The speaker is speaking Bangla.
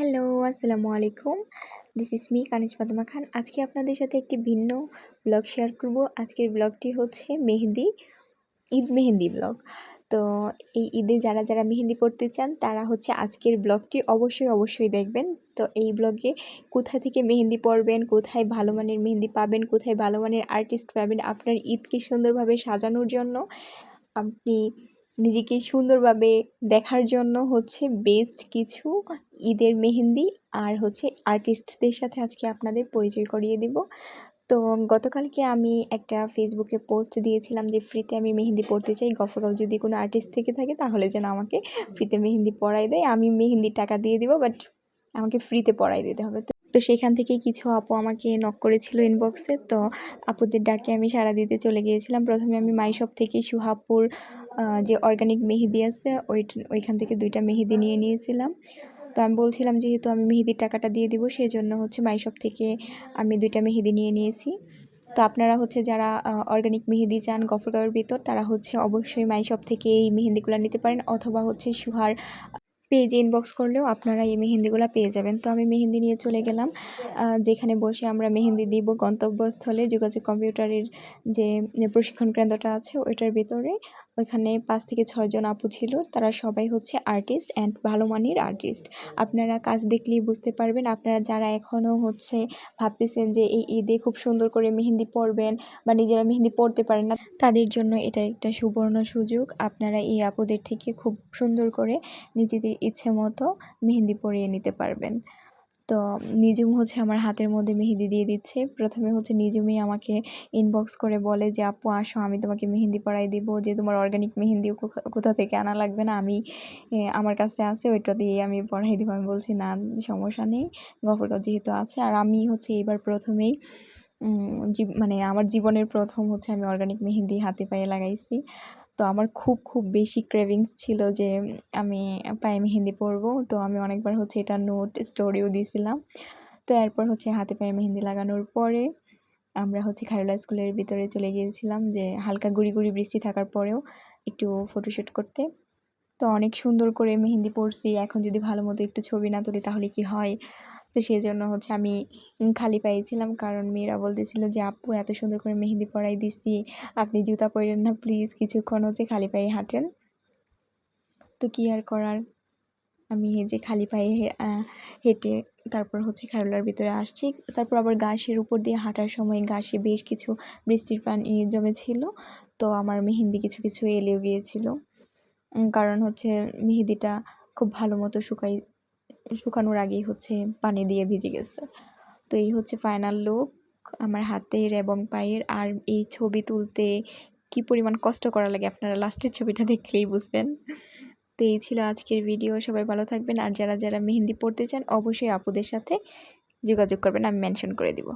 হ্যালো, আসসালামু আলাইকুম। দিস ইজ মি কানিজ ফাতেমা খান। আজকে আপনাদের সাথে একটি ভিন্ন ব্লগ শেয়ার করব। আজকের ব্লগটি হচ্ছে ঈদ মেহেন্দি ব্লগ। তো এই ঈদে যারা মেহেন্দি পড়তে চান তারা হচ্ছে আজকের ব্লগটি অবশ্যই দেখবেন। তো এই ব্লগে কোথা থেকে মেহেন্দি পড়বেন, কোথায় ভালো মানের মেহেন্দি পাবেন, কোথায় ভালো মানের আর্টিস্ট পাবেন, আপনার ঈদকে সুন্দরভাবে সাজানোর জন্য, আপনি নিজেকে সুন্দরভাবে দেখার জন্য হচ্ছে বেস্ট কিছু ঈদের মেহেন্দি আর হচ্ছে আর্টিস্টদের সাথে আজকে আপনাদের পরিচয় করিয়ে দিব। তো গতকালকে আমি একটা ফেসবুকে পোস্ট দিয়েছিলাম যে ফ্রিতে আমি মেহেন্দি পড়তে চাই, গফরগাঁও যদি কোনো আর্টিস্ট থেকে থাকে তাহলে যেন আমাকে ফ্রিতে মেহেন্দি পড়ায় দেয়। আমি মেহেন্দির টাকা দিয়ে দিব, বাট আমাকে ফ্রিতে পড়াই দিতে হবে। তো সেখান থেকে কিছু আপু আমাকে নক করেছিল ইনবক্সে। তো আপুদের ডাকে আমি সাড়া দিতে চলে গিয়েছিলাম। প্রথমে আমি মাইশপ থেকে সুহাপুর যে অর্গানিক মেহেদি আছে ওইখান থেকে 2টা মেহেদি নিয়ে নিয়েছিলাম। তো আমি বলছিলাম যেহেতু আমি মেহেদির টাকাটা দিয়ে দিব, সেই জন্য হচ্ছে মাইশপ থেকে আমি 2টা মেহেদি নিয়ে নিয়েছি। তো আপনারা হচ্ছে যারা অর্গানিক মেহেদি চান গফরগাঁওয়ের ভিতর, তারা হচ্ছে অবশ্যই মাইশপ থেকে এই মেহেন্দিগুলো নিতে পারেন, অথবা হচ্ছে সুহার পেজে ইনবক্স করলেও আপনারা এই মেহেন্দিগুলো পেয়ে যাবেন। তো আমি মেহেন্দি নিয়ে চলে গেলাম যেখানে বসে আমরা মেহেন্দি দিব, গন্তব্যস্থলে যোগাযোগ কম্পিউটারের যে প্রশিক্ষণ কেন্দ্রটা আছে ওইটার ভিতরে। ওইখানে 5 থেকে 6 জন আপু ছিল, তারা সবাই হচ্ছে আর্টিস্ট অ্যান্ড ভালো মানের আর্টিস্ট। আপনারা কাজ দেখলেই বুঝতে পারবেন। আপনারা যারা এখনও হচ্ছে ভাবতেছেন যে এই ঈদে খুব সুন্দর করে মেহেন্দি পরবেন বা নিজেরা মেহেন্দি পরতে পারেন না, তাদের জন্য এটা একটা সুবর্ণ সুযোগ। আপনারা এই আপুদের থেকে খুব সুন্দর করে নিজেদের ইচ্ছে মতো মেহেন্দি পরিয়ে নিতে পারবেন। তো নিজুম হচ্ছে আমার হাতের মধ্যে মেহেন্দি দিয়ে দিচ্ছে। প্রথমে হচ্ছে নিজুমই আমাকে ইনবক্স করে বলে যে আপু আসো, আমি তোমাকে মেহেন্দি পরাই দিব, যে তোমার অর্গানিক মেহেন্দি কোথা থেকে আনা লাগবে না, আমি আমার কাছে আছে, ওইটা দিয়ে আমি পরাই দিব। আমি বলছি না, সমস্যা নেই, গফরগাঁও যেহেতু আছে। আর আমি হচ্ছে এবার প্রথমেই মানে আমার জীবনের প্রথম হচ্ছে আমি অর্গানিক মেহেন্দি হাতে পায়ে লাগাইছি। তো আমার খুব বেশি ক্রেভিংস ছিল যে আমি পায়ে মেহেন্দি পরবো। তো আমি অনেকবার হচ্ছে এটা নোট স্টোরিও দিয়েছিলাম। তো এরপর হচ্ছে হাতে পায়ে মেহেন্দি লাগানোর পরে আমরা হচ্ছে খায়রুল্লাহ স্কুলের ভিতরে চলে গিয়েছিলাম, যে হালকা গুড়ি বৃষ্টি থাকার পরেও একটু ফটোশ্যুট করতে। তো অনেক সুন্দর করে মেহেন্দি পরছি। এখন যদি ভালো মতো একটু ছবি না তুলি তাহলে কি হয়? তো সেজন্য হচ্ছে আমি খালি পায়ে ছিলাম, কারণ মেয়েরা বলতেছিল যে আপু এত সুন্দর করে মেহেন্দি পরাই দিছি, আপনি জুতা পরেন না প্লিজ, কিছুক্ষণ হচ্ছে খালি পায়ে হাঁটেন। তো কি আর করার, আমি এই যে খালি পায়ে হেঁটে তারপর হচ্ছে খায়রুল্লাহর ভিতরে আসছি। তারপর আবার ঘাসের উপর দিয়ে হাঁটার সময় ঘাসে বেশ কিছু বৃষ্টির পানি জমেছিল। তো আমার মেহেন্দি কিছু এলেও গিয়েছিল, কারণ হচ্ছে মেহেদিটা খুব ভালো মতো শুকানোর আগেই হচ্ছে পানি দিয়ে ভিজে গেছে। তো এই হচ্ছে ফাইনাল লুক আমার হাতের এবং পায়ের। আর এই ছবি তুলতে কি পরিমাণ কষ্ট করা লাগে আপনারা লাস্টের ছবিটা দেখলেই বুঝবেন। তো এই ছিল আজকের ভিডিও। সবাই ভালো থাকবেন। আর যারা মেহেন্দি পড়তে চান অবশ্যই আপুদের সাথে যোগাযোগ করবেন, আমি মেনশন করে দিব।